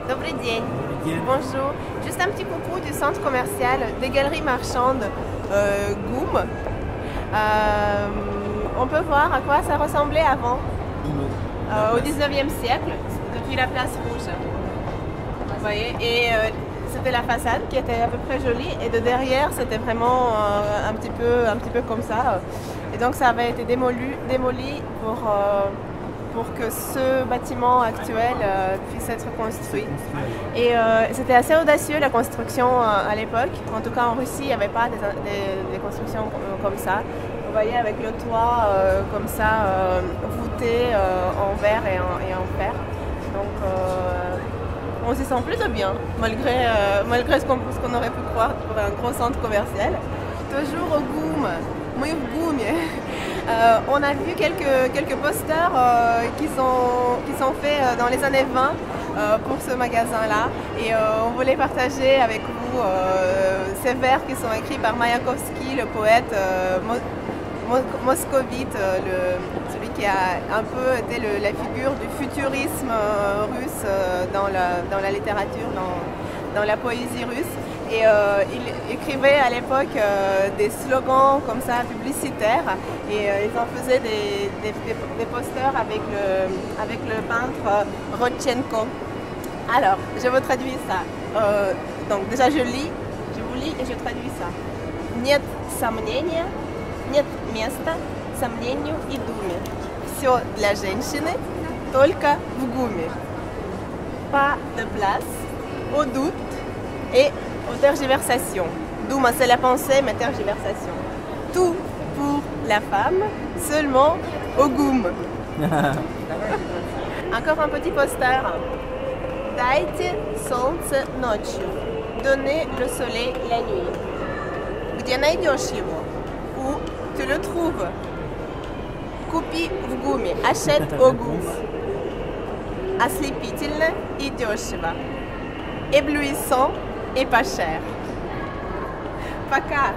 Добрый день. Bonjour. Juste un petit coucou du centre commercial des galeries marchandes GUM. On peut voir à quoi ça ressemblait avant, au 19e siècle, depuis la place rouge. Vous voyez, et c'était la façade qui était à peu près jolie, et de derrière c'était vraiment un petit peu comme ça. Et donc ça avait été démoli pour que ce bâtiment actuel puisse être construit. Et c'était assez audacieux la construction à l'époque. En tout cas en Russie, il n'y avait pas des constructions comme ça. Vous voyez, avec le toit comme ça, voûté en verre et en fer. Donc on s'y sent plutôt bien, malgré ce qu'on aurait pu croire pour un gros centre commercial. Toujours au GUM. Мы в ГУМе. On a vu quelques posters qui sont faits dans les années 20 pour ce magasin-là. Et on voulait partager avec vous ces vers qui sont écrits par Mayakovsky, le poète moscovite, celui qui a un peu été la figure du futurisme russe dans la littérature, dans la poésie russe. Et il écrivait à l'époque des slogans comme ça, publicitaires, et ils en faisaient des posters avec le peintre Rodchenko. Alors, je vous traduis ça. Donc déjà je vous lis et je traduis ça. Нет сомнения, нет места сомнению и думе. Все для женщины, только в ГУМе. Pas de place au doute et aux tergiversations. Douma, c'est la pensée, mais tergiversation. Tout pour la femme, seulement au GUM. Encore un petit poster. Дайте солнце ночью. Donnez le soleil la nuit. Где найдешь его? Où tu le trouves? Купи в ГУМе. Achète au GUM. Ослепительно и дешево. Éblouissant et pas cher. Пока!